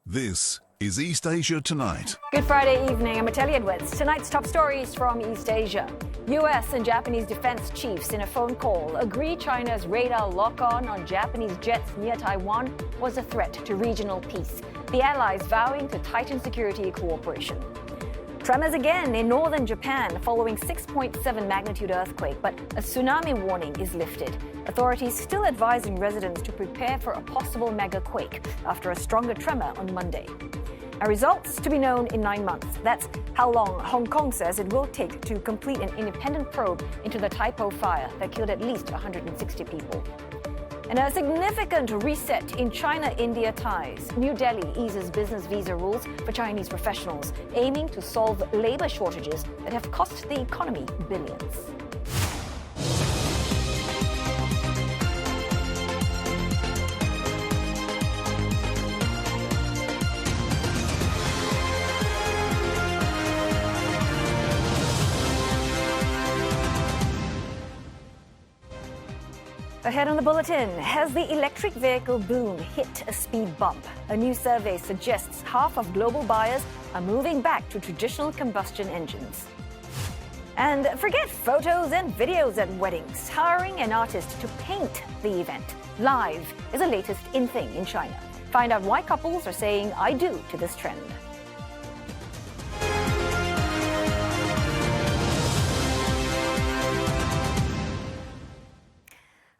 This is East Asia Tonight. Good Friday evening. I'm Ateli Edwards. Tonight's top stories from East Asia. U.S. and Japanese defense chiefs in a phone call agree China's radar lock-on Japanese jets near Taiwan was a threat to regional peace. The allies vowing to tighten security cooperation. Tremors again in northern Japan following 6.7 magnitude earthquake, but a tsunami warning is lifted. Authorities still advising residents to prepare for a possible mega quake after a stronger tremor on Monday. Our results to be known in 9 months. That's how long Hong Kong says it will take to complete an independent probe into the Tai Po fire that killed at least 160 people. And a significant reset in China-India ties. New Delhi eases business visa rules for Chinese professionals, aiming to solve labor shortages that have cost the economy billions. Ahead on the bulletin, has the electric vehicle boom hit a speed bump? A new survey suggests half of global buyers are moving back to traditional combustion engines. And forget photos and videos at weddings. Hiring an artist to paint the event live is the latest in thing in China. Find out why couples are saying "I do" to this trend.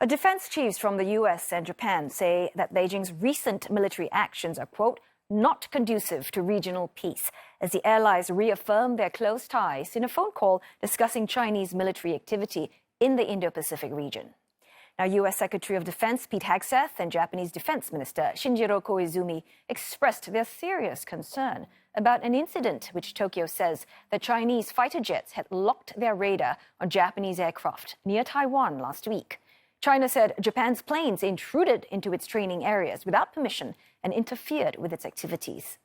Defense chiefs from the U.S. and Japan say that Beijing's recent military actions are, quote, not conducive to regional peace, as the allies reaffirm their close ties in a phone call discussing Chinese military activity in the Indo-Pacific region. Now, U.S. Secretary of Defense Pete Hegseth and Japanese Defense Minister Shinjiro Koizumi expressed their serious concern about an incident which Tokyo says that Chinese fighter jets had locked their radar on Japanese aircraft near Taiwan last week. China said Japan's planes intruded into its training areas without permission and interfered with its activities.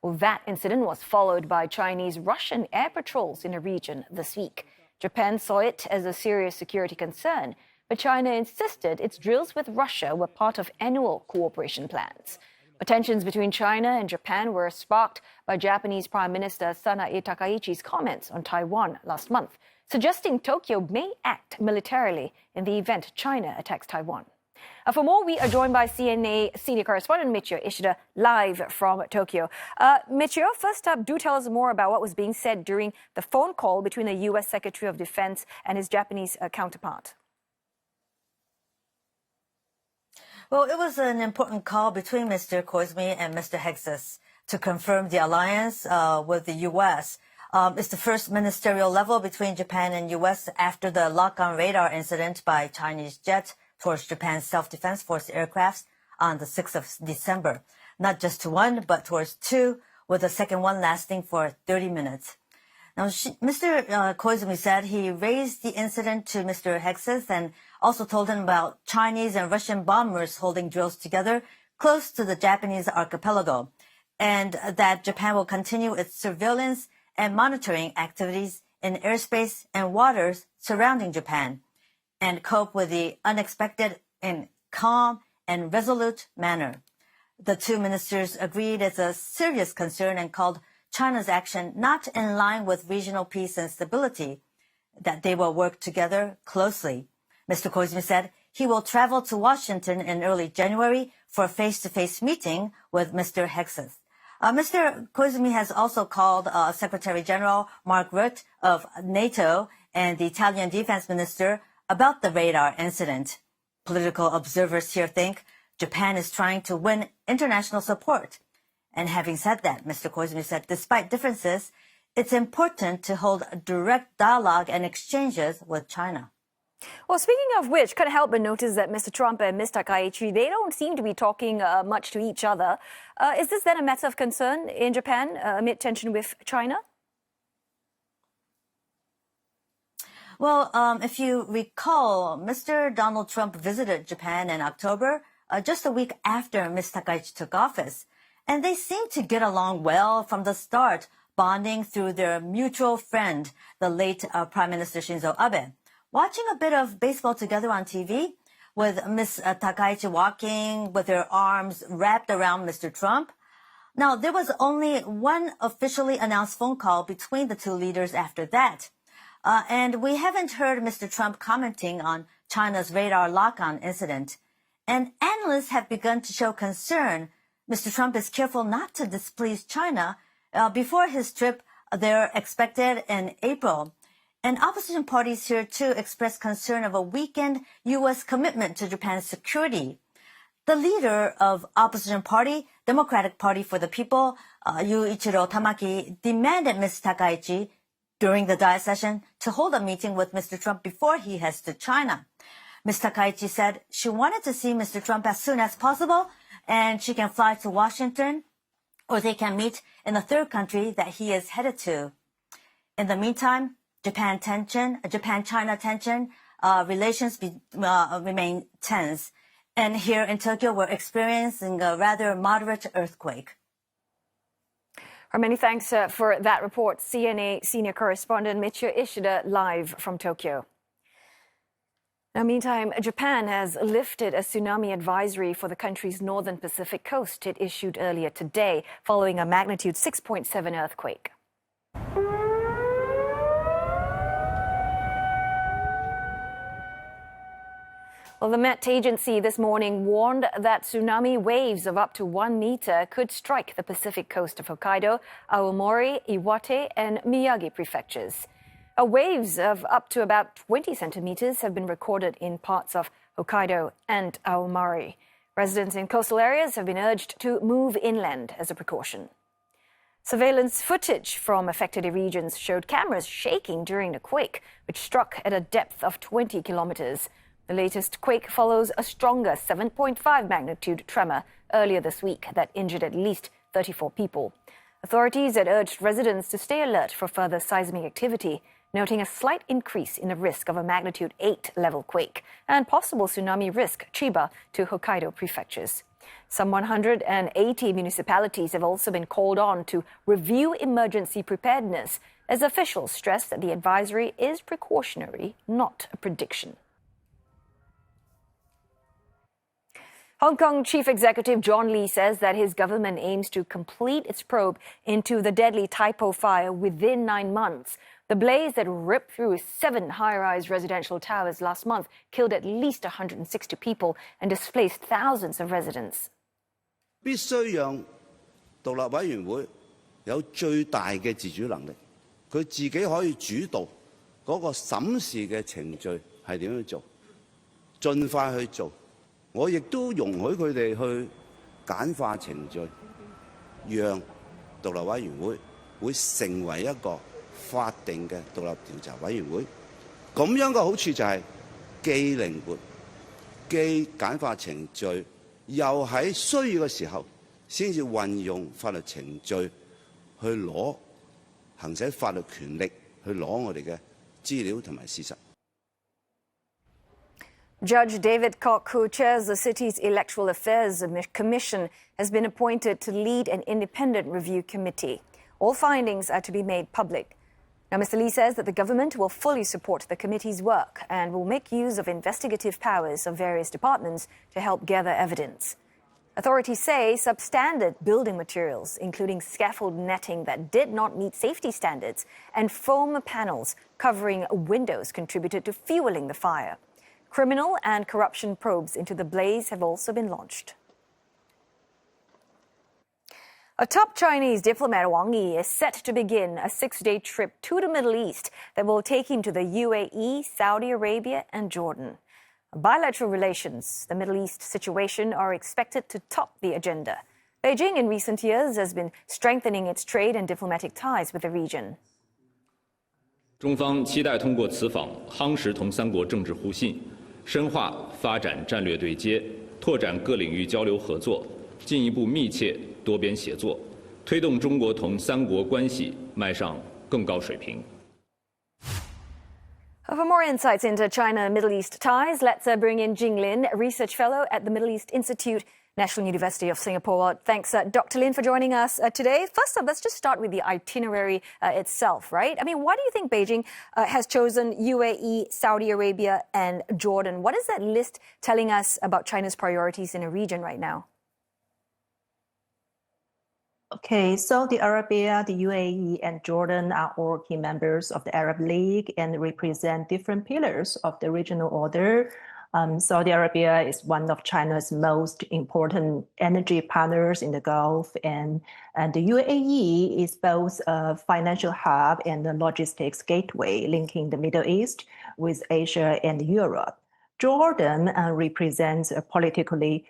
Well, that incident was followed by Chinese-Russian air patrols in the region this week. Japan saw it as a serious security concern, but China insisted its drills with Russia were part of annual cooperation plans. But tensions between China and Japan were sparked by Japanese Prime Minister Sanae Takaichi's comments on Taiwan last month, suggesting Tokyo may act militarily in the event China attacks Taiwan. For more, we are joined by CNA senior correspondent Michio Ishida live from Tokyo. Michio, first up, do tell us more about what was being said during the phone call between the U.S. Secretary of Defense and his Japanese counterpart. Well, it was an important call between Mr. Koizumi and Mr. Hegseth to confirm the alliance with the U.S. It's the first ministerial level between Japan and U.S. after the lock-on radar incident by Chinese jet towards Japan's self-defense force aircraft on the 6th of December. Not just to one, but towards two, with the second one lasting for 30 minutes. Now, Mr. Koizumi said he raised the incident to Mr. Hegseth and also told him about Chinese and Russian bombers holding drills together close to the Japanese archipelago, and that Japan will continue its surveillance and monitoring activities in airspace and waters surrounding Japan, and cope with the unexpected in calm and resolute manner. The two ministers agreed it's a serious concern and called China's action not in line with regional peace and stability, that they will work together closely. Mr. Koizumi said he will travel to Washington in early January for a face-to-face meeting with Mr. Hegseth. Mr. Koizumi has also called Secretary General Mark Rutte of NATO and the Italian Defense Minister about the radar incident. Political observers here think Japan is trying to win international support. And having said that, Mr. Koizumi said, despite differences, it's important to hold direct dialogue and exchanges with China. Well, speaking of which, couldn't help but notice that Mr. Trump and Ms. Takaichi, they don't seem to be talking much to each other. Is this then a matter of concern in Japan amid tension with China? Well, if you recall, Mr. Donald Trump visited Japan in October, just a week after Ms. Takaichi took office. And they seemed to get along well from the start, bonding through their mutual friend, the late Prime Minister Shinzo Abe. Watching a bit of baseball together on TV, with Ms. Takaichi walking with her arms wrapped around Mr. Trump, Now, there was only one officially announced phone call between the two leaders after that. And we haven't heard Mr. Trump commenting on China's radar lock-on incident. And analysts have begun to show concern Mr. Trump is careful not to displease China before his trip there expected in April. And opposition parties here too expressed concern of a weakened U.S. commitment to Japan's security. The leader of opposition party, Democratic Party for the People, Yuichiro Tamaki, demanded Ms. Takaichi during the diet session to hold a meeting with Mr. Trump before he heads to China. Ms. Takaichi said she wanted to see Mr. Trump as soon as possible, and she can fly to Washington, or they can meet in the third country that he is headed to. In the meantime, Japan-China tension, relations remain tense. And here in Tokyo, we're experiencing a rather moderate earthquake. Many thanks for that report, CNA senior correspondent Michio Ishida, live from Tokyo. Now, meantime, Japan has lifted a tsunami advisory for the country's northern Pacific coast. It issued earlier today following a magnitude 6.7 earthquake. Well, the Met Agency this morning warned that tsunami waves of up to 1 meter could strike the Pacific coast of Hokkaido, Aomori, Iwate, and Miyagi prefectures. Waves of up to about 20 centimeters have been recorded in parts of Hokkaido and Aomori. Residents in coastal areas have been urged to move inland as a precaution. Surveillance footage from affected regions showed cameras shaking during the quake, which struck at a depth of 20 kilometers. The latest quake follows a stronger 7.5 magnitude tremor earlier this week that injured at least 34 people. Authorities had urged residents to stay alert for further seismic activity, noting a slight increase in the risk of a magnitude 8 level quake and possible tsunami risk Chiba to Hokkaido prefectures. Some 180 municipalities have also been called on to review emergency preparedness, as officials stress that the advisory is precautionary, not a prediction. Hong Kong Chief Executive John Lee says that his government aims to complete its probe into the deadly Tai Po fire within 9 months. The blaze that ripped through 7 high-rise residential towers last month killed at least 160 people and displaced thousands of residents. 必須讓獨立委員會有最大嘅自主能力，佢自己可以主導嗰個審視嘅程序係點樣做，盡快去做。我亦都容許佢哋去簡化程序，讓獨立委員會成為一個法定嘅獨立調查委員會。咁樣嘅好處就係既靈活、既簡化程序，又喺需要嘅時候先至運用法律程序去攞行使法律權力去攞我哋嘅資料同埋事實。Judge David Kok, who chairs the city's Electoral Affairs Commission, has been appointed to lead an independent review committee. All findings are to be made public. Now, Mr. Lee says that the government will fully support the committee's work and will make use of investigative powers of various departments to help gather evidence. Authorities say substandard building materials, including scaffold netting that did not meet safety standards and foam panels covering windows, contributed to fueling the fire. Criminal and corruption probes into the blaze have also been launched. A top Chinese diplomat, Wang Yi, is set to begin a 6-day trip to the Middle East that will take him to the UAE, Saudi Arabia, and Jordan. Bilateral relations, the Middle East situation, are expected to top the agenda. Beijing in recent years has been strengthening its trade and diplomatic ties with the region. 中方期待通过此访夯实同三国政治互信，深化发展战略对接，拓展各领域交流合作，进一步密切多边协作，推动中国同三国关系迈上更高水平。 For more insights into China-Middle East ties, let's bring in Jing Lin, a research fellow at the Middle East Institute, National University of Singapore. Thanks, Dr. Lin, for joining us today. First up, let's just start with the itinerary itself, right? I mean, why do you think Beijing has chosen UAE, Saudi Arabia, and Jordan? What is that list telling us about China's priorities in the region right now? Okay, Saudi Arabia, the UAE, and Jordan are all key members of the Arab League and represent different pillars of the regional order. Saudi Arabia is one of China's most important energy partners in the Gulf, and the UAE is both a financial hub and a logistics gateway linking the Middle East with Asia and Europe. Jordan represents a politically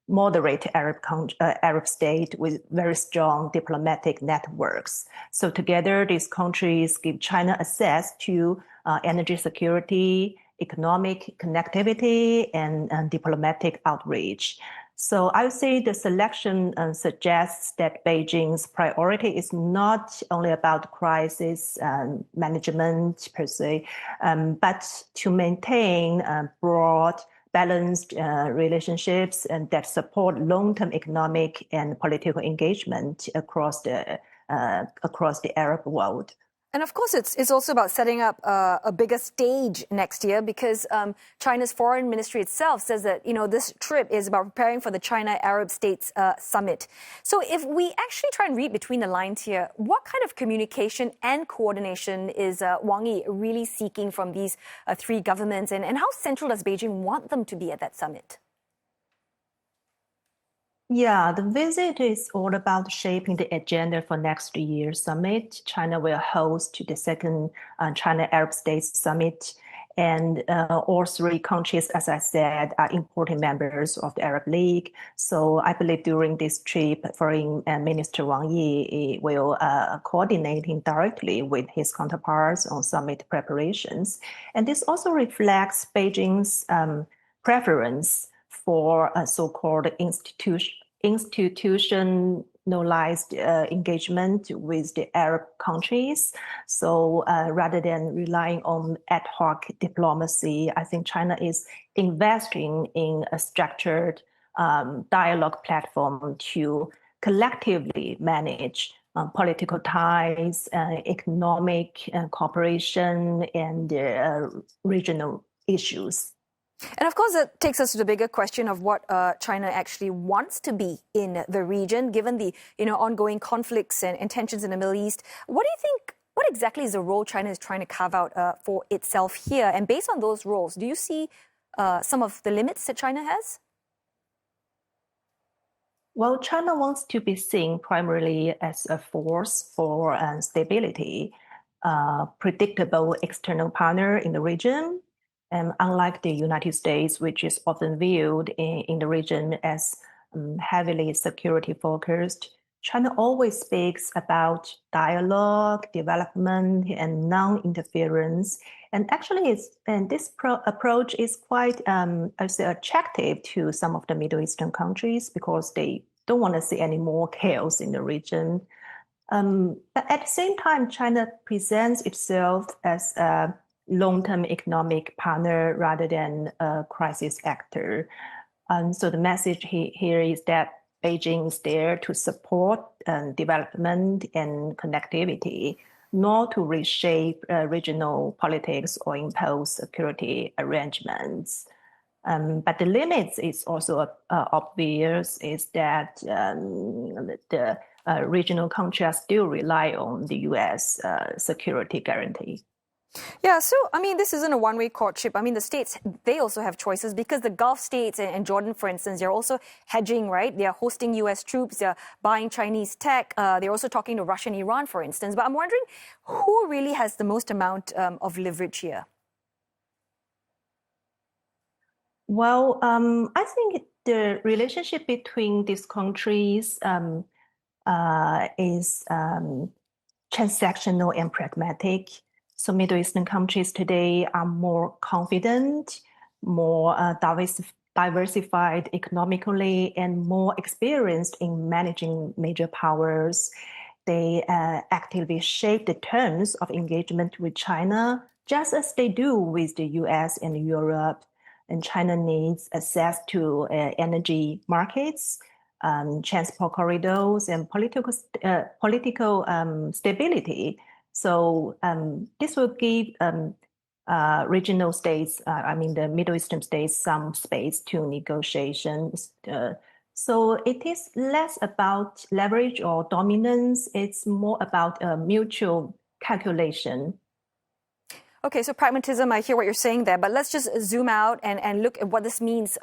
moderate Arab state with very strong diplomatic networks. So together, these countries give China access to energy security, economic connectivity, and diplomatic outreach. So I would say the selection suggests that Beijing's priority is not only about crisis management per se, but to maintain broad, balanced relationships and that support long-term economic and political engagement across the Arab world. And of course, it's also about setting up a bigger stage next year because China's foreign ministry itself says that, this trip is about preparing for the China-Arab States Summit. So if we actually try and read between the lines here, what kind of communication and coordination is Wang Yi really seeking from these three governments? And how central does Beijing want them to be at that summit? Yeah, the visit is all about shaping the agenda for next year's summit. China will host the second China-Arab States Summit. And all three countries, as I said, are important members of the Arab League. So I believe during this trip, Foreign Minister Wang Yi will coordinating directly with his counterparts on summit preparations. And this also reflects Beijing's preference for a so-called institutionalized engagement with the Arab countries. So rather than relying on ad hoc diplomacy, I think China is investing in a structured dialogue platform to collectively manage political ties, economic cooperation, and regional issues. And of course, that takes us to the bigger question of what China actually wants to be in the region, given the ongoing conflicts and tensions in the Middle East. What do you think? What exactly is the role China is trying to carve out for itself here? And based on those roles, do you see some of the limits that China has? Well, China wants to be seen primarily as a force for stability, predictable external partner in the region. And unlike the United States, which is often viewed in the region as heavily security focused, China always speaks about dialogue, development, and non-interference. And actually, this approach is quite attractive to some of the Middle Eastern countries because they don't want to see any more chaos in the region. But at the same time, China presents itself as a long-term economic partner rather than a crisis actor. So the message here is that Beijing is there to support development and connectivity, not to reshape regional politics or impose security arrangements. But the limits is also obvious, is that the regional countries still rely on the U.S. Security guarantee. Yeah, so, this isn't a one-way courtship. The states, they also have choices because the Gulf states and Jordan, for instance, they're also hedging, right? They're hosting U.S. troops, they're buying Chinese tech. They're also talking to Russia and Iran, for instance. But I'm wondering who really has the most amount of leverage here? Well, I think the relationship between these countries is transactional and pragmatic. So Middle Eastern countries today are more confident, more diversified economically, and more experienced in managing major powers. They actively shape the terms of engagement with China, just as they do with the US and Europe. And China needs access to energy markets, transport corridors, and political stability. So this will give regional states, the Middle Eastern states, some space to negotiations. So it is less about leverage or dominance. It's more about a mutual calculation. Okay, so pragmatism, I hear what you're saying there, but let's just zoom out and look at what this means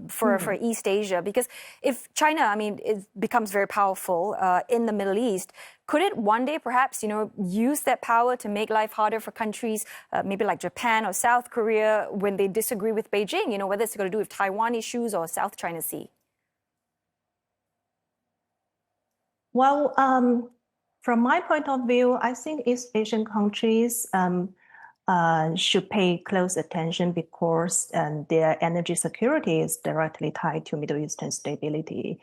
for East Asia. Because if China, it becomes very powerful in the Middle East, could it one day perhaps, use that power to make life harder for countries maybe like Japan or South Korea when they disagree with Beijing, whether it's got to do with Taiwan issues or South China Sea? Well, from my point of view, I think East Asian countries should pay close attention because their energy security is directly tied to Middle Eastern stability.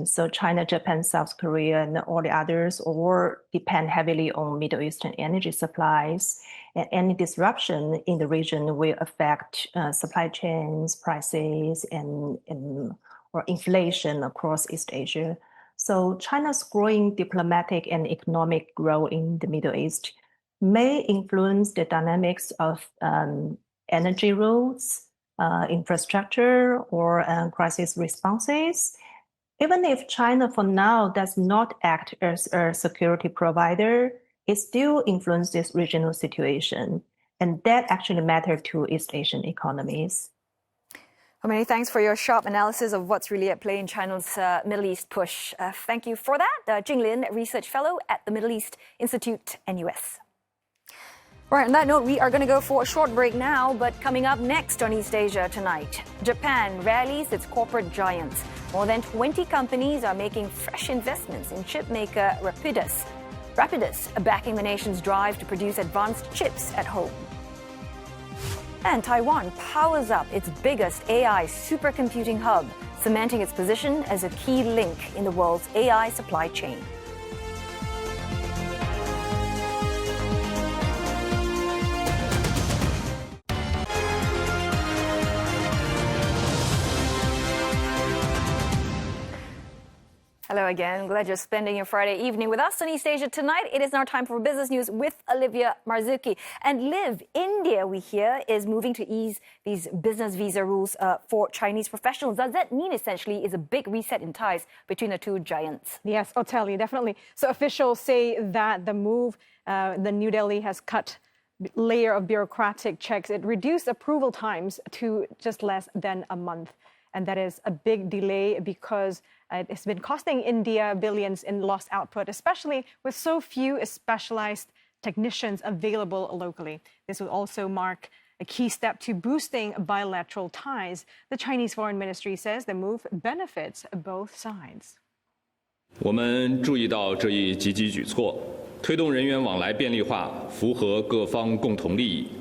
So China, Japan, South Korea, and all the others all depend heavily on Middle Eastern energy supplies. And any disruption in the region will affect supply chains, prices, or inflation across East Asia. So China's growing diplomatic and economic role in the Middle East may influence the dynamics of energy routes, infrastructure, or crisis responses. Even if China for now does not act as a security provider, it still influences regional situation. And that actually matters to East Asian economies. Well, many thanks for your sharp analysis of what's really at play in China's Middle East push. Thank you for that. Jing Lin, Research Fellow at the Middle East Institute, NUS. All right, on that note, we are going to go for a short break now, but coming up next on East Asia tonight, Japan rallies its corporate giants. More than 20 companies are making fresh investments in chipmaker Rapidus, backing the nation's drive to produce advanced chips at home. And Taiwan powers up its biggest AI supercomputing hub, cementing its position as a key link in the world's AI supply chain. Hello again. Glad you're spending your Friday evening with us on East Asia tonight. It is now time for business news with Olivia Marzuki. And Liv, India, we hear, is moving to ease these business visa rules for Chinese professionals. Does that mean essentially is a big reset in ties between the two giants? Yes, I'll tell you, definitely. So officials say that the move, the New Delhi has cut layer of bureaucratic checks. It reduced approval times to just less than a month. And that is a big delay because it's been costing India billions in lost output, especially with so few specialized technicians available locally. This will also mark a key step to boosting bilateral ties. The Chinese Foreign Ministry says the move benefits both sides. 我们注意到这一积极举措，推动人员往来便利化，符合各方共同利益。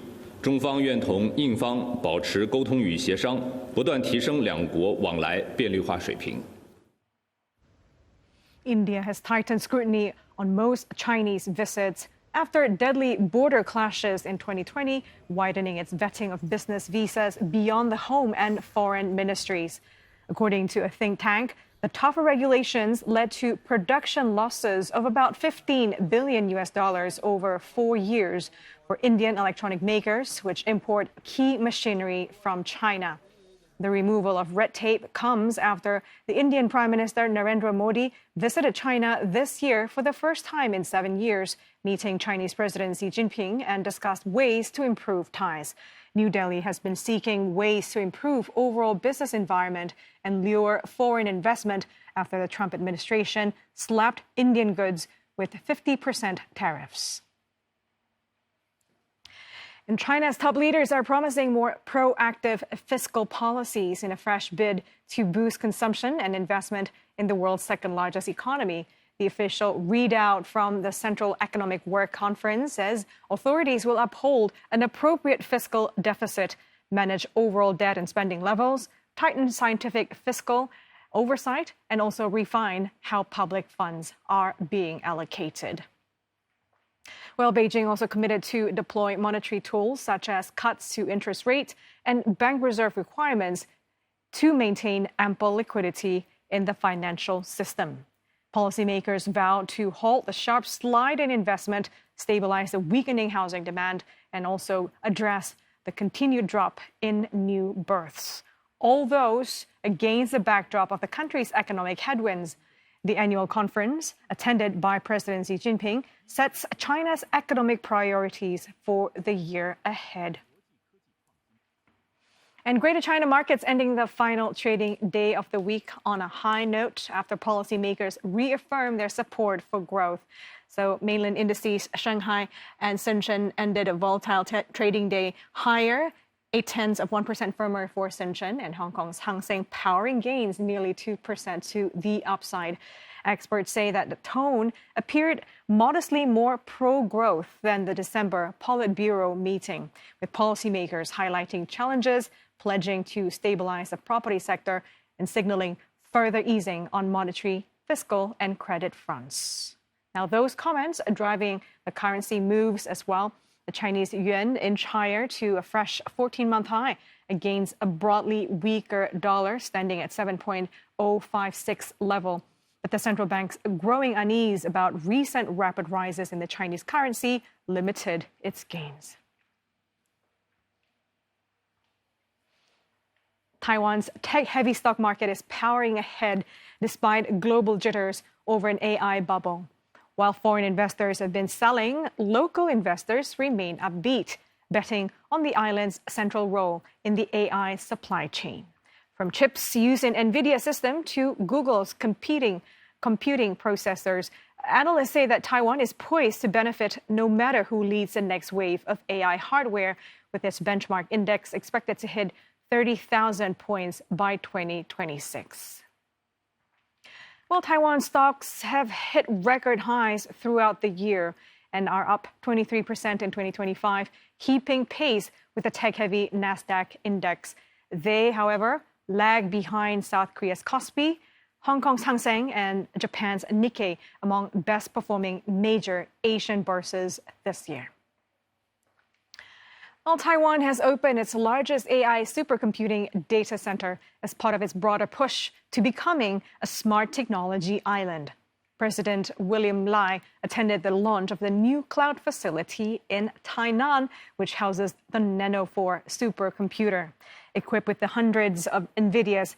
中方愿同印方保持沟通与协商，不断提升两国往来便利化水平。 India has tightened scrutiny on most Chinese visits after deadly border clashes in 2020, widening its vetting of business visas beyond the home and foreign ministries. According to a think tank, the tougher regulations led to production losses of about $15 billion over 4 years for Indian electronic makers, which import key machinery from China. The removal of red tape comes after the Indian Prime Minister Narendra Modi visited China this year for the first time in 7 years, meeting Chinese President Xi Jinping and discussed ways to improve ties. New Delhi has been seeking ways to improve overall business environment and lure foreign investment after the Trump administration slapped Indian goods with 50% tariffs. And China's top leaders are promising more proactive fiscal policies in a fresh bid to boost consumption and investment in the world's second-largest economy. The official readout from the Central Economic Work Conference says authorities will uphold an appropriate fiscal deficit, manage overall debt and spending levels, tighten scientific fiscal oversight, and also refine how public funds are being allocated. Well, Beijing also committed to deploy monetary tools such as cuts to interest rates and bank reserve requirements to maintain ample liquidity in the financial system. Policymakers vowed to halt the sharp slide in investment, stabilize the weakening housing demand, and also address the continued drop in new births. all those against the backdrop of the country's economic headwinds. The annual conference, attended by President Xi Jinping, sets China's economic priorities for the year ahead. And Greater China markets ending the final trading day of the week on a high note after policymakers reaffirmed their support for growth. So mainland indices Shanghai and Shenzhen ended a volatile trading day higher, 0.8% firmer for Shenzhen, and Hong Kong's Hang Seng powering gains nearly 2% to the upside. Experts say that the tone appeared modestly more pro-growth than the December Politburo meeting, with policymakers highlighting challenges, pledging to stabilize the property sector, and signaling further easing on monetary, fiscal, and credit fronts. Now, those comments are driving the currency moves as well. The Chinese yuan inched higher to a fresh 14-month high against a broadly weaker dollar, standing at 7.056 level. But the central bank's growing unease about recent rapid rises in the Chinese currency limited its gains. Taiwan's tech-heavy stock market is powering ahead despite global jitters over an AI bubble. While foreign investors have been selling, local investors remain upbeat, betting on the island's central role in the AI supply chain. From chips used in NVIDIA system to Google's computing processors, analysts say that Taiwan is poised to benefit no matter who leads the next wave of AI hardware, with its benchmark index expected to hit 30,000 points by 2026. Well, Taiwan stocks have hit record highs throughout the year and are up 23% in 2025, keeping pace with the tech-heavy Nasdaq index. They, however, lag behind South Korea's Kospi, Hong Kong's Hang Seng, and Japan's Nikkei among best-performing major Asian bourses this year. Well, Taiwan has opened its largest AI supercomputing data center as part of its broader push to becoming a smart technology island. President William Lai attended the launch of the new cloud facility in Tainan, which houses the Nano 4 supercomputer. Equipped with the hundreds of NVIDIA's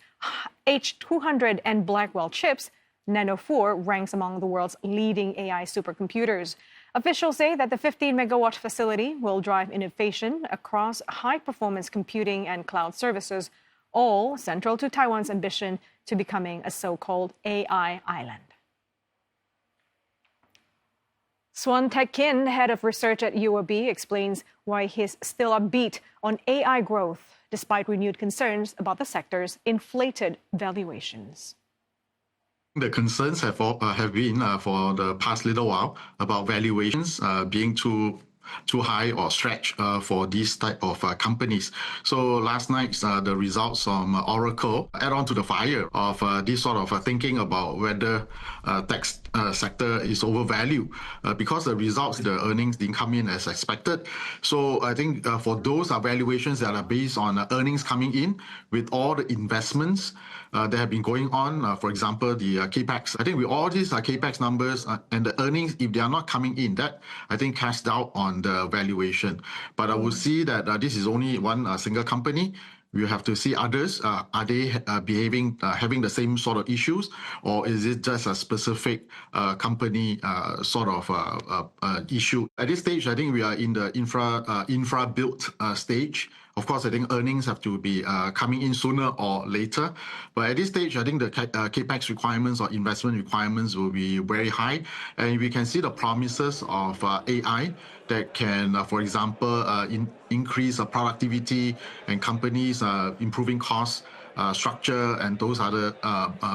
H200 and Blackwell chips, Nano 4 ranks among the world's leading AI supercomputers. Officials say that the 15-megawatt facility will drive innovation across high-performance computing and cloud services, all central to Taiwan's ambition to becoming a so-called AI island. Swan Tek-kin, head of research at UOB, explains why he's still upbeat on AI growth, despite renewed concerns about the sector's inflated valuations. The concerns have been for the past little while about valuations being too high or stretched for these type of companies. So last night, the results from Oracle add on to the fire of this sort of thinking about whether tech sector is overvalued because the results, the earnings didn't come in as expected. So I think for those valuations that are based on earnings coming in with all the investments that have been going on, for example, the capex. I think with all these capex numbers and the earnings, if they are not coming in, that I think casts doubt on the valuation. But I would see that this is only one single company. We have to see others. Are they behaving, having the same sort of issues, or is it just a specific company sort of issue? At this stage, I think we are in the infra built stage. Of course, I think earnings have to be coming in sooner or later. But at this stage, I think the capex requirements or investment requirements will be very high. And we can see the promises of AI that can, for example, increase productivity and companies improving cost structure and those other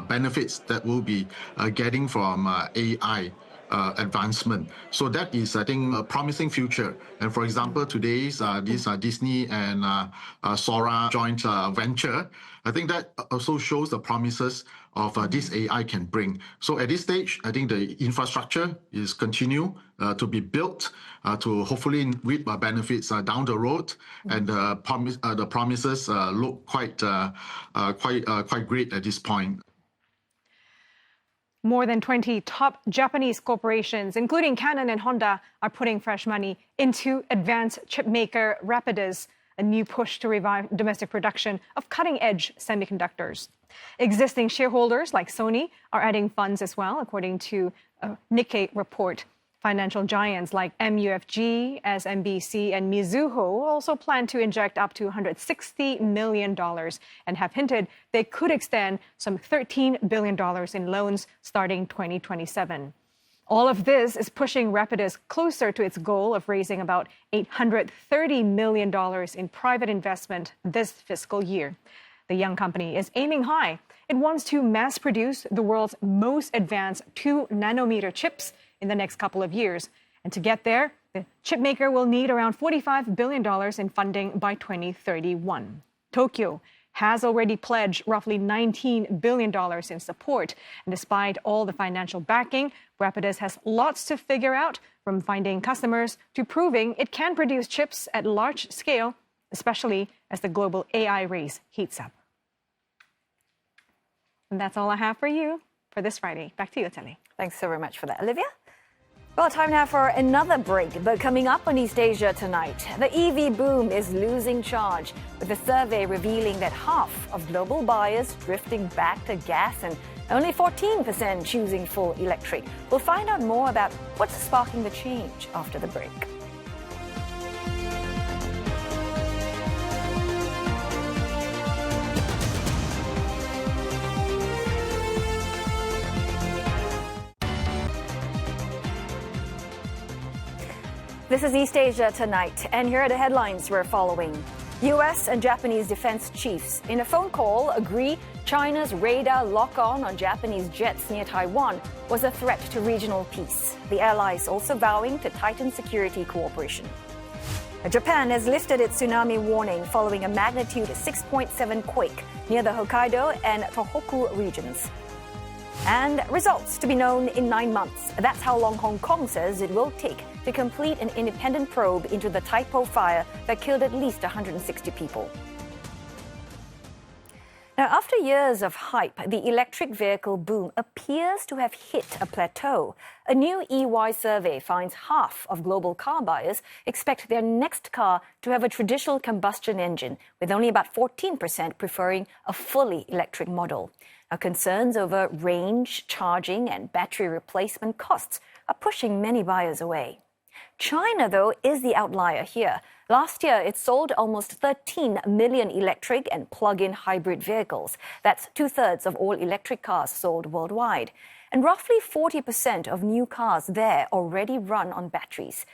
benefits that we'll be getting from AI. Advancement. So that is, I think, a promising future. And for example, today's this Disney and Sora joint venture, I think that also shows the promises of this AI can bring. So at this stage, I think the infrastructure is continue to be built to hopefully reap benefits down the road, and the promises look quite great at this point. More than 20 top Japanese corporations, including Canon and Honda, are putting fresh money into advanced chipmaker Rapidus, a new push to revive domestic production of cutting-edge semiconductors. Existing shareholders like Sony are adding funds as well, according to a Nikkei report. Financial giants like MUFG, SMBC, and Mizuho also plan to inject up to $160 million and have hinted they could extend some $13 billion in loans starting 2027. All of this is pushing Rapidus closer to its goal of raising about $830 million in private investment this fiscal year. The young company is aiming high. It wants to mass produce the world's most advanced 2-nanometer chips in the next couple of years. And to get there, the chipmaker will need around $45 billion in funding by 2031. Tokyo has already pledged roughly $19 billion in support. And despite all the financial backing, Rapidus has lots to figure out, from finding customers to proving it can produce chips at large scale, especially as the global AI race heats up. And that's all I have for you for this Friday. Back to you, Telly. Thanks so very much for that, Olivia. Well, time now for another break. But coming up on East Asia tonight, the EV boom is losing charge, with a survey revealing that half of global buyers drifting back to gas and only 14% choosing full electric. We'll find out more about what's sparking the change after the break. This is East Asia tonight, and here are the headlines we're following. U.S. and Japanese defense chiefs in a phone call agree China's radar lock-on Japanese jets near Taiwan was a threat to regional peace. The allies also vowing to tighten security cooperation. Japan has lifted its tsunami warning following a magnitude 6.7 quake near the Hokkaido and Tohoku regions. And results to be known in 9 months. That's how long Hong Kong says it will take to complete an independent probe into the Tai Po fire that killed at least 160 people. Now, after years of hype, the electric vehicle boom appears to have hit a plateau. A new EY survey finds half of global car buyers expect their next car to have a traditional combustion engine, with only about 14% preferring a fully electric model. Now, concerns over range, charging, and battery replacement costs are pushing many buyers away. China, though, is the outlier here. Last year, it sold almost 13 million electric and plug-in hybrid vehicles. That's 2/3 of all electric cars sold worldwide. And roughly 40% of new cars there already run on batteries.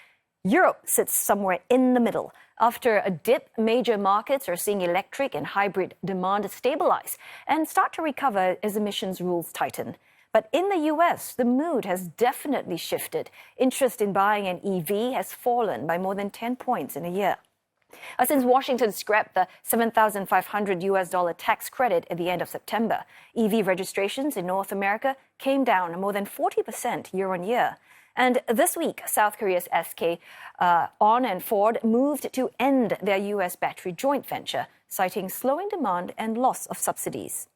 Europe sits somewhere in the middle. After a dip, major markets are seeing electric and hybrid demand stabilize and start to recover as emissions rules tighten. But in the US, the mood has definitely shifted. Interest in buying an EV has fallen by more than 10 points in a year. Since Washington scrapped the $7,500 tax credit at the end of September, EV registrations in North America came down more than 40% year on year. And this week, South Korea's SK On and Ford moved to end their US battery joint venture, citing slowing demand and loss of subsidies.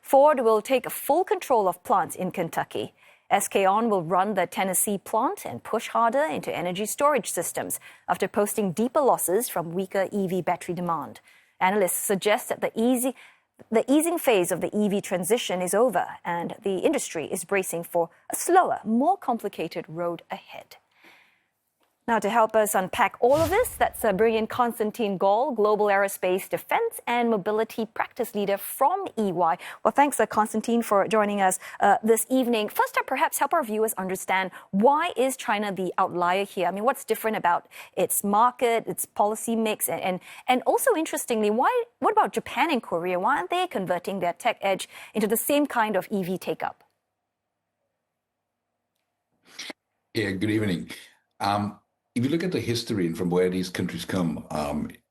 Ford will take full control of plants in Kentucky. SK On will run the Tennessee plant and push harder into energy storage systems after posting deeper losses from weaker EV battery demand. Analysts suggest that the easing phase of the EV transition is over, and the industry is bracing for a slower, more complicated road ahead. Now, to help us unpack all of this, let's bring in Konstantin Gol, Global Aerospace Defense and Mobility Practice Leader from EY. Well, thanks, Konstantin, for joining us this evening. First up, perhaps help our viewers understand, why is China the outlier here? I mean, what's different about its market, its policy mix, and also, interestingly, what about Japan and Korea? Why aren't they converting their tech edge into the same kind of EV take-up? Yeah, good evening. If you look at the history and from where these countries come,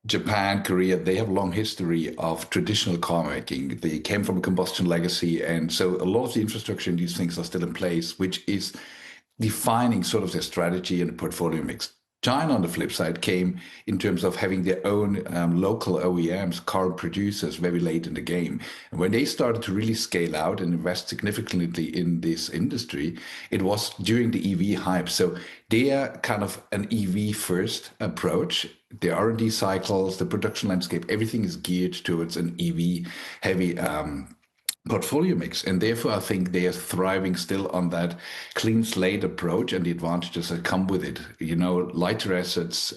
Japan, Korea, they have a long history of traditional car making. They came from a combustion legacy. And so a lot of the infrastructure and these things are still in place, which is defining sort of their strategy and the portfolio mix. China, on the flip side, came in terms of having their own local OEMs, car producers, very late in the game. And when they started to really scale out and invest significantly in this industry, it was during the EV hype. So they are kind of an EV first approach. The R&D cycles, the production landscape, everything is geared towards an EV heavy portfolio mix, and therefore I think they are thriving still on that clean slate approach and the advantages that come with it. You know, lighter assets,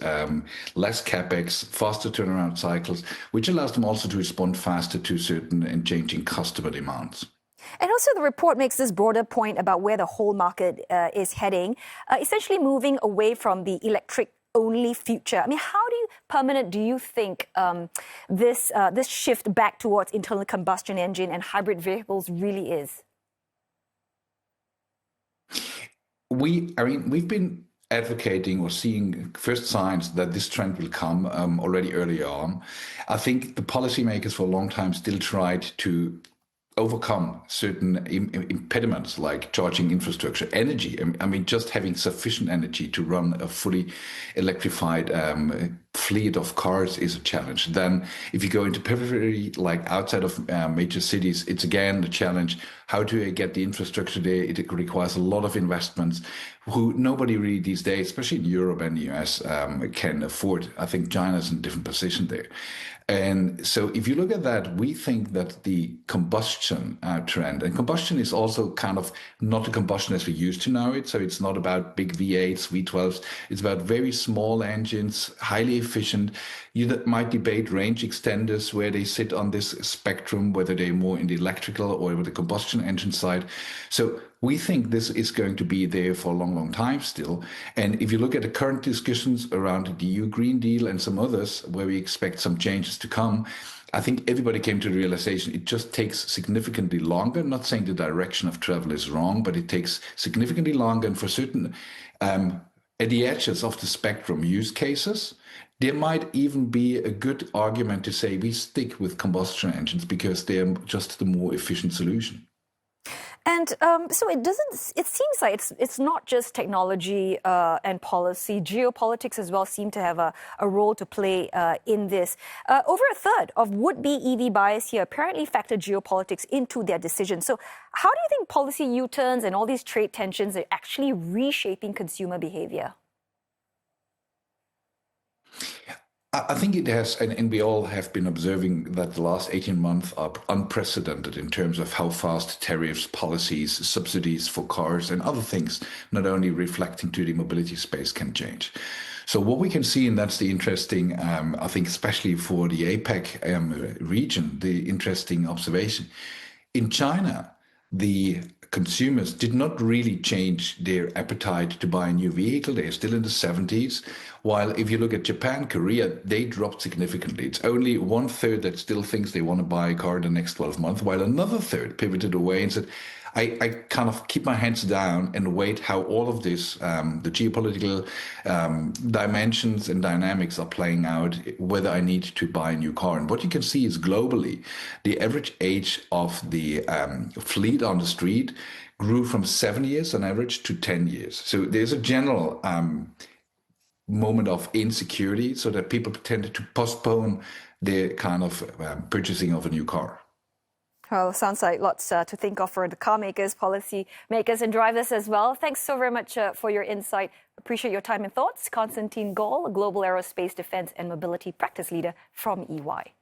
less capex, faster turnaround cycles, which allows them also to respond faster to certain and changing customer demands. And also the report makes this broader point about where the whole market is heading, essentially moving away from the electric-only future. I mean, how permanent do you think this shift back towards internal combustion engine and hybrid vehicles really is? We've been advocating or seeing first signs that this trend will come already early on. I think the policymakers for a long time still tried to overcome certain impediments like charging infrastructure, energy. I mean, just having sufficient energy to run a fully electrified fleet of cars is a challenge. Then if you go into periphery, like outside of major cities, it's again the challenge. How do I get the infrastructure there? It requires a lot of investments who nobody really these days, especially in Europe and the US, can afford. I think China's in a different position there. And so if you look at that, we think that the combustion trend, and combustion is also kind of not a combustion as we used to know it. So it's not about big V8s, V12s. It's about very small engines, highly efficient. You might debate range extenders where they sit on this spectrum, whether they're more in the electrical or with the combustion engine side. So we think this is going to be there for a long, long time still. And if you look at the current discussions around the EU Green Deal and some others where we expect some changes to come, I think everybody came to the realization it just takes significantly longer. I'm not saying the direction of travel is wrong, but it takes significantly longer. And for certain at the edges of the spectrum use cases, there might even be a good argument to say we stick with combustion engines because they're just the more efficient solution. And so it seems like it's not just technology and policy. Geopolitics as well seem to have a role to play in this. Over a third of would-be EV buyers here apparently factor geopolitics into their decision. So how do you think policy U-turns and all these trade tensions are actually reshaping consumer behavior? I think it has, and we all have been observing that the last 18 months are unprecedented in terms of how fast tariffs, policies, subsidies for cars and other things, not only reflecting to the mobility space, can change. So what we can see, and that's the interesting, I think, especially for the APEC region, the interesting observation. In China, the consumers did not really change their appetite to buy a new vehicle. They're still in the 70s. While if you look at Japan, Korea, they dropped significantly. It's only 1/3 that still thinks they want to buy a car in the next 12 months, while another third pivoted away and said, I kind of keep my hands down and wait how all of this, the geopolitical dimensions and dynamics are playing out, whether I need to buy a new car. And what you can see is globally, the average age of the fleet on the street grew from 7 years on average to 10 years. So there's a general moment of insecurity so that people tended to postpone their kind of purchasing of a new car. Well, sounds like lots to think of for the car makers, policy makers and drivers as well. Thanks so very much for your insight. Appreciate your time and thoughts. Constantine Gall, a global aerospace defense and mobility practice leader from EY.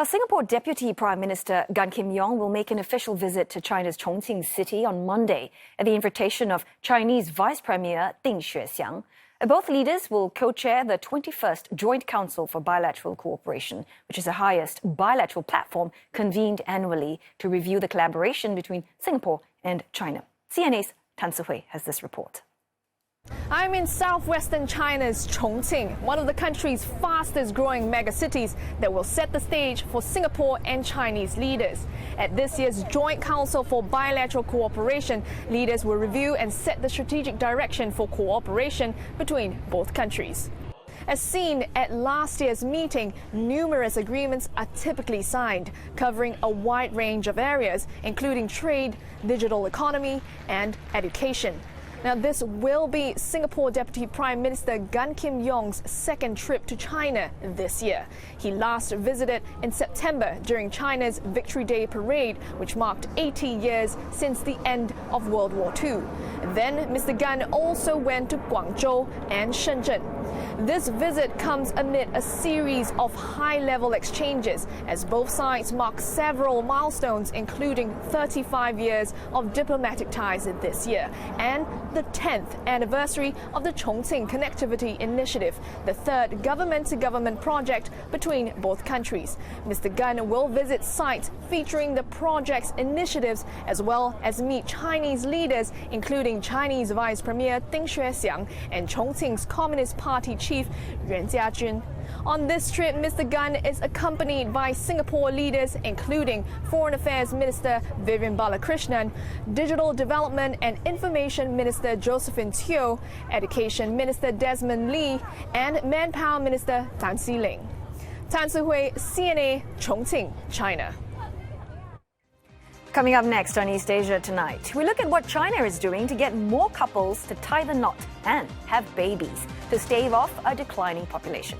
Singapore Deputy Prime Minister Gan Kim Yong will make an official visit to China's Chongqing city on Monday at the invitation of Chinese Vice Premier Ding Xuexiang. Both leaders will co-chair the 21st Joint Council for Bilateral Cooperation, which is the highest bilateral platform convened annually to review the collaboration between Singapore and China. CNA's Tan Sihui has this report. I'm in southwestern China's Chongqing, one of the country's fastest growing megacities that will set the stage for Singapore and Chinese leaders. At this year's Joint Council for Bilateral Cooperation, leaders will review and set the strategic direction for cooperation between both countries. As seen at last year's meeting, numerous agreements are typically signed, covering a wide range of areas, including trade, digital economy, and education. Now, this will be Singapore Deputy Prime Minister Gan Kim-yong's second trip to China this year. He last visited in September during China's Victory Day parade, which marked 80 years since the end of World War II. Then, Mr. Gan also went to Guangzhou and Shenzhen. This visit comes amid a series of high-level exchanges as both sides mark several milestones, including 35 years of diplomatic ties this year and the 10th anniversary of the Chongqing Connectivity Initiative, the third government-to-government project between both countries. Mr. Gan will visit sites featuring the project's initiatives as well as meet Chinese leaders, including Chinese Vice Premier Ding Xuexiang and Chongqing's Communist Party chief Yuan Jiajun. On this trip, Mr. Gan is accompanied by Singapore leaders, including Foreign Affairs Minister Vivian Balakrishnan, Digital Development and Information Minister Josephine Teo, Education Minister Desmond Lee, and Manpower Minister Tan Xi-ling. Tan Sihui, CNA, Chongqing, China. Coming up next on East Asia Tonight, we look at what China is doing to get more couples to tie the knot and have babies to stave off a declining population.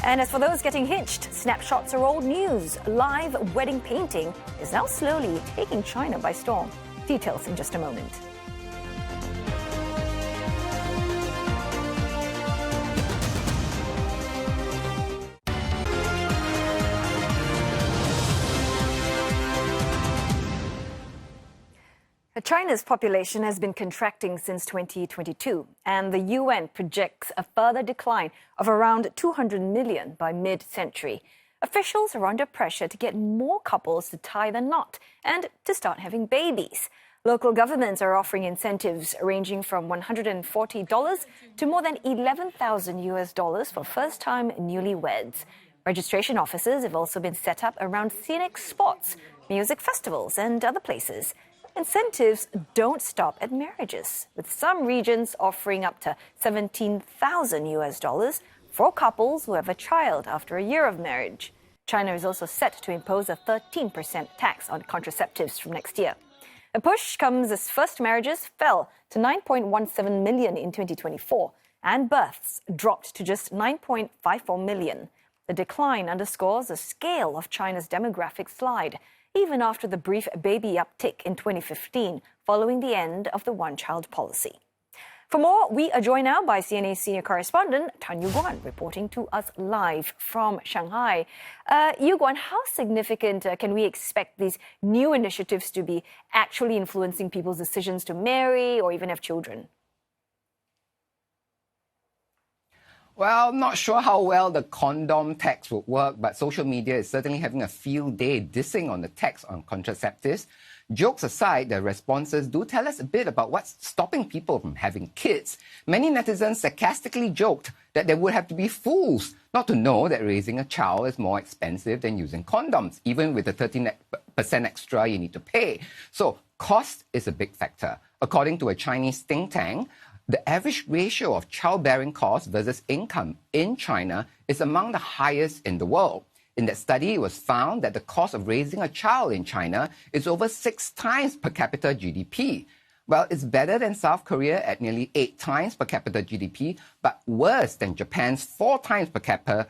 And as for those getting hitched, snapshots are old news. Live wedding painting is now slowly taking China by storm. Details in just a moment. China's population has been contracting since 2022, and the UN projects a further decline of around 200 million by mid-century. Officials are under pressure to get more couples to tie the knot and to start having babies. Local governments are offering incentives ranging from $140 to more than $11,000 for first-time newlyweds. Registration offices have also been set up around scenic spots, music festivals, and other places. Incentives don't stop at marriages, with some regions offering up to $17,000 for couples who have a child after a year of marriage. China is also set to impose a 13% tax on contraceptives from next year. The push comes as first marriages fell to 9.17 million in 2024, and births dropped to just 9.54 million. The decline underscores the scale of China's demographic slide, even after the brief baby uptick in 2015, following the end of the one-child policy. For more, we are joined now by CNA senior correspondent Tan Yuguan, reporting to us live from Shanghai. Yuguan, how significant can we expect these new initiatives to be actually influencing people's decisions to marry or even have children? Well, not sure how well the condom tax would work, but social media is certainly having a field day dissing on the tax on contraceptives. Jokes aside, the responses do tell us a bit about what's stopping people from having kids. Many netizens sarcastically joked that they would have to be fools not to know that raising a child is more expensive than using condoms, even with the 13% extra you need to pay. So cost is a big factor. According to a Chinese think tank, the average ratio of childbearing costs versus income in China is among the highest in the world. In that study, it was found that the cost of raising a child in China is over 6 times per capita GDP. Well, it's better than South Korea at nearly 8 times per capita GDP, but worse than Japan's 4 times per capita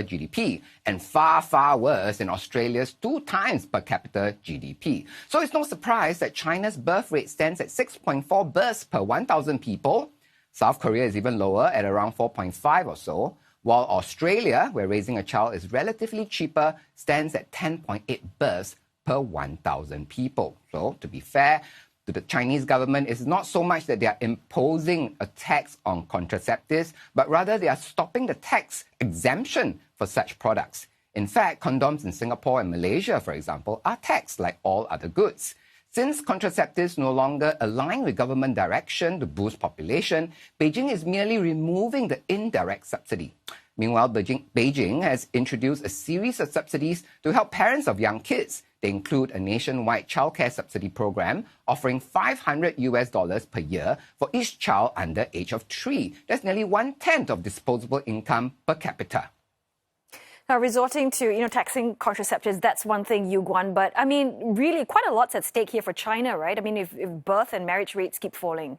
GDP, and far, far worse than Australia's 2 times per capita GDP. So it's no surprise that China's birth rate stands at 6.4 births per 1,000 people. South Korea is even lower at around 4.5 or so, while Australia, where raising a child is relatively cheaper, stands at 10.8 births per 1,000 people. So, to be fair, to the Chinese government, it's not so much that they are imposing a tax on contraceptives, but rather they are stopping the tax exemption for such products. In fact, condoms in Singapore and Malaysia, for example, are taxed like all other goods. Since contraceptives no longer align with government direction to boost population, Beijing is merely removing the indirect subsidy. Meanwhile, Beijing has introduced a series of subsidies to help parents of young kids. They include a nationwide childcare subsidy program offering $500 per year for each child under age of 3. That's nearly 1/10 of disposable income per capita. Now, resorting to, taxing contraceptives, that's one thing, Yuguan, but really quite a lot's at stake here for China, right? If birth and marriage rates keep falling.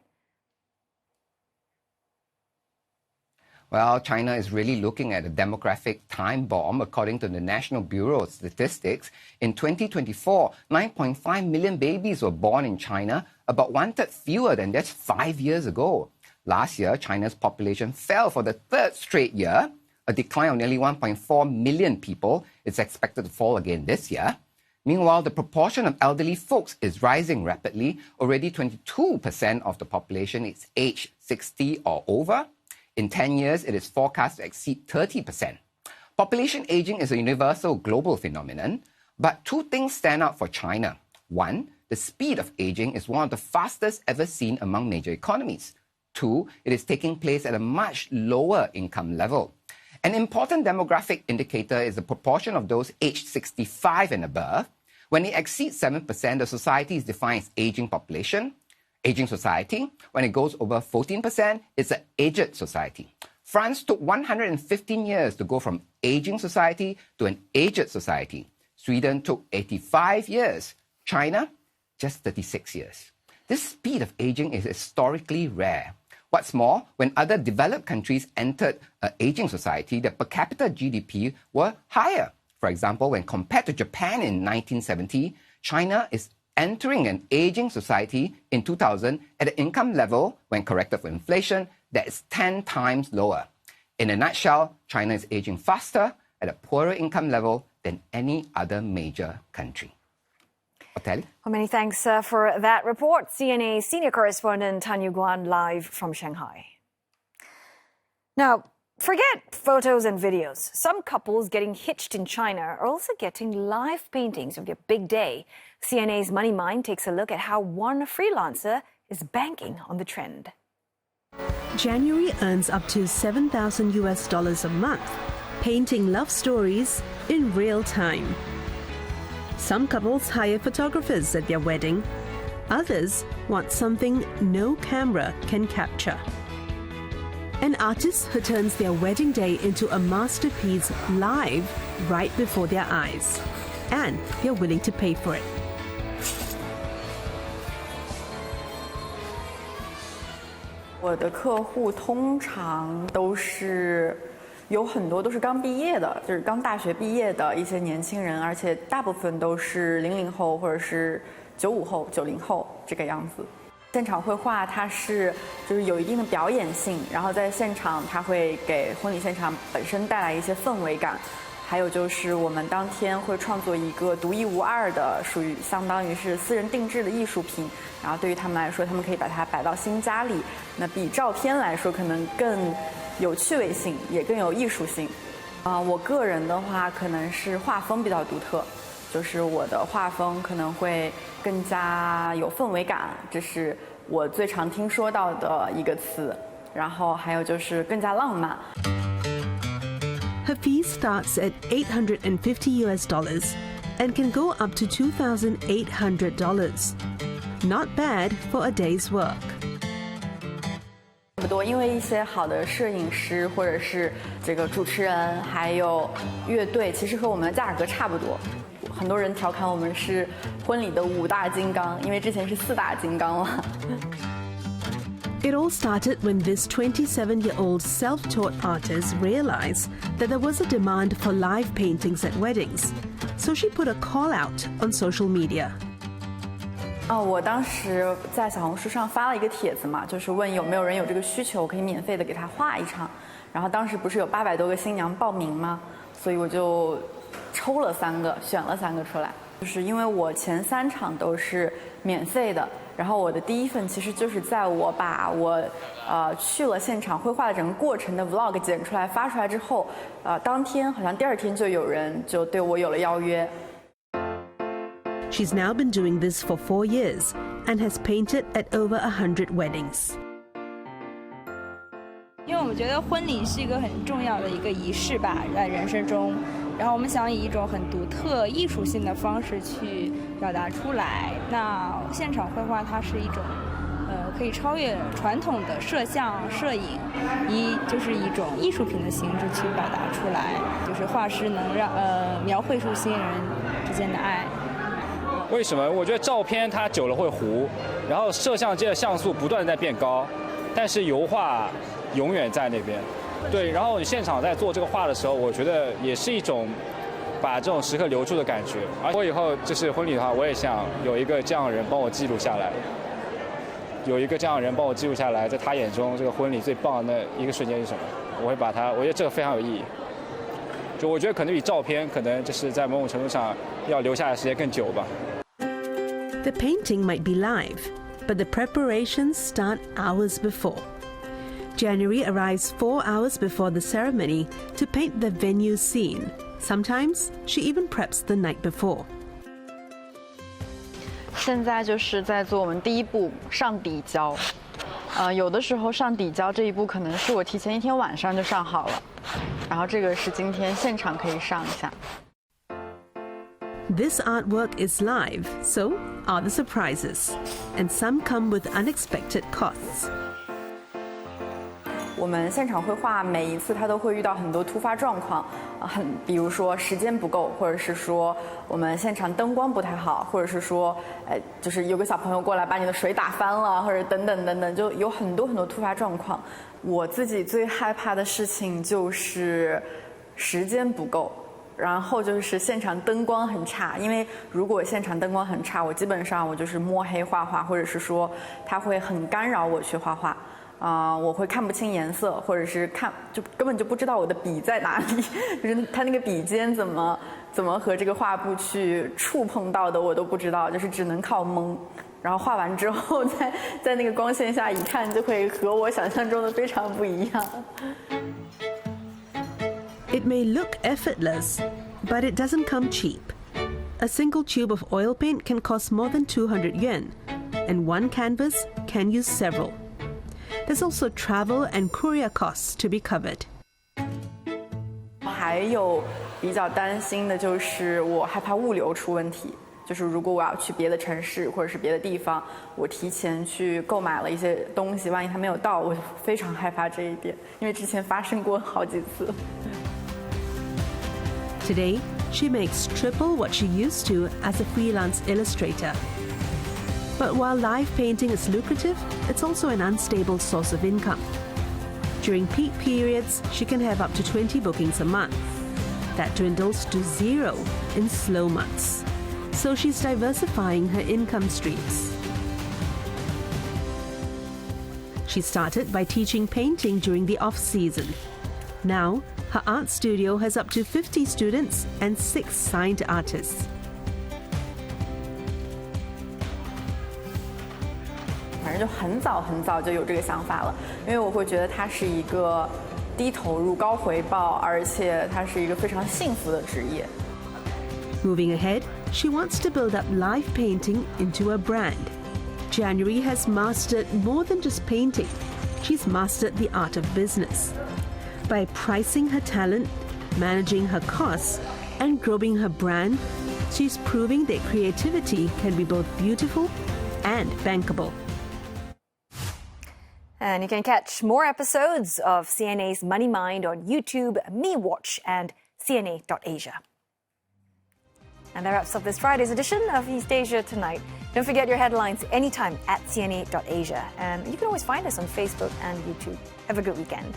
Well, China is really looking at a demographic time bomb. According to the National Bureau of Statistics, in 2024, 9.5 million babies were born in China, about 1/3 fewer than just 5 years ago. Last year, China's population fell for the third straight year, a decline of nearly 1.4 million people. It's expected to fall again this year. Meanwhile, the proportion of elderly folks is rising rapidly. Already 22% of the population is aged 60 or over. In 10 years, it is forecast to exceed 30%. Population aging is a universal global phenomenon, but two things stand out for China. One, the speed of aging is one of the fastest ever seen among major economies. Two, it is taking place at a much lower income level. An important demographic indicator is the proportion of those aged 65 and above. When it exceeds 7%, the society is defined as aging population. Aging society. When it goes over 14%, it's an aged society. France took 115 years to go from aging society to an aged society. Sweden took 85 years. China, just 36 years. This speed of aging is historically rare. What's more, when other developed countries entered an aging society, their per capita GDP were higher. For example, when compared to Japan in 1970, China is entering an aging society in 2000 at an income level, when corrected for inflation, that is 10 times lower. In a nutshell, China is aging faster at a poorer income level than any other major country. Oteli? Well, many thanks for that report. CNA senior correspondent Tan Yuguan live from Shanghai. Now, forget photos and videos. Some couples getting hitched in China are also getting live paintings of their big day. CNA's Money Mind takes a look at how one freelancer is banking on the trend. January earns up to $7,000 a month, painting love stories in real time. Some couples hire photographers at their wedding. Others want something no camera can capture. An artist who turns their wedding day into a masterpiece live right before their eyes. And they're willing to pay for it. 我的客户通常都是有很多都是刚毕业的，就是刚大学毕业的一些年轻人，而且大部分都是00后或者是95后、90后这个样子。现场绘画它是就是有一定的表演性，然后在现场它会给婚礼现场本身带来一些氛围感。还有就是我们当天会创作一个独一无二的，属于相当于是私人定制的艺术品，然后对于他们来说，他们可以把它摆到新家里，那比照片来说可能更有趣味性，也更有艺术性。我个人的话可能是画风比较独特，就是我的画风可能会更加有氛围感，这是我最常听说到的一个词。然后还有就是更加浪漫。Her fee starts at $850 and can go up to $2,800. Not bad for a day's work. 差不多，因为一些好的摄影师或者是这个主持人，还有乐队，其实和我们的价格差不多。很多人调侃我们是婚礼的5大金刚，因为之前是4大金刚了。It all started when this 27-year-old self-taught artist realized that there was a demand for live paintings at weddings, so she put a call out on social media. 我当时在小红书上发了一个帖子嘛，就是问有没有人有这个需求，可以免费的给他画一场。然后当时不是有800多个新娘报名吗？所以我就抽了3个，选了3个出来。就是因为我前3场都是免费的。然后我的第一份其实就是在我把我去了现场绘画的整个过程的 vlog 剪出来发出来之后，当天好像第2天就有人就对我有了邀约。She's now been doing this for 4 years and has painted at over 100 weddings. 因为我们觉得婚礼是一个很重要的一个仪式吧，在人生中。然后我们想以一种很独特、艺术性的方式去表达出来。那现场绘画它是一种，可以超越传统的摄像、摄影，就是一种艺术品的形式去表达出来。就是画师能让描绘出新人之间的爱。为什么？我觉得照片它久了会糊，然后摄像机的像素不断的在变高，但是油画永远在那边。对，然后你现场在做这个画的时候，我觉得也是一种把这种时刻留住的感觉。而我以后就是婚礼的话，我也想有一个这样的人帮我记录下来，有一个这样的人帮我记录下来，在他眼中这个婚礼最棒的那一个瞬间是什么？我会把它，我觉得这个非常有意义。就我觉得可能比照片，可能就是在某种程度上要留下来的时间更久吧。The painting might be live, but the preparations start hours before. January arrives 4 hours before the ceremony to paint the venue scene. Sometimes she even preps the night before. 现在就是在做我们第一步上底胶，有的时候上底胶这一步可能是我提前一天晚上就上好了，然后这个是今天现场可以上一下。This artwork is live, so are the surprises, and some come with unexpected costs. 我们现场绘画每一次它都会遇到很多突发状况，比如说时间不够，或者是说我们现场灯光不太好，或者是说就是有个小朋友过来把你的水打翻了，或者等等等等，就有很多很多突发状况。我自己最害怕的事情就是时间不够，然后就是现场灯光很差，因为如果现场灯光很差，我基本上我就是摸黑画画，或者是说它会很干扰我去画画。我会看不清颜色，或者是根本就不知道我的笔在哪里，就是它那个笔尖怎么和这个画布去触碰到的我都不知道，就是只能靠蒙。然后画完之后在那个光线下一看，就会和我想象中的非常不一样。It may look effortless, but it doesn't come cheap. A single tube of oil paint can cost more than 200 yuan, and one canvas can use several. There's also travel and courier costs to be covered. 还有比较担心的就是我害怕物流出问题，就是如果我要去别的城市或者是别的地方，我提前去购买了一些东西，万一它没有到，我非常害怕这一点，因为之前发生过好几次。Today, she makes triple what she used to as a freelance illustrator. But while live painting is lucrative, it's also an unstable source of income. During peak periods, she can have up to 20 bookings a month. That dwindles to 0 in slow months. So she's diversifying her income streams. She started by teaching painting during the off-season. Now, her art studio has up to 50 students and 6 signed artists. 反正就很早就有这个想法了，因为我会觉得它是一个低投入高回报，而且它是一个非常幸福的职业。Moving ahead, she wants to build up live painting into a brand. January has mastered more than just painting. She's mastered the art of business. By pricing her talent, managing her costs, and growing her brand, she's proving that creativity can be both beautiful and bankable. And you can catch more episodes of CNA's Money Mind on YouTube, MeWatch, and CNA.Asia. And that wraps up this Friday's edition of East Asia Tonight. Don't forget your headlines anytime at CNA.Asia. And you can always find us on Facebook and YouTube. Have a good weekend.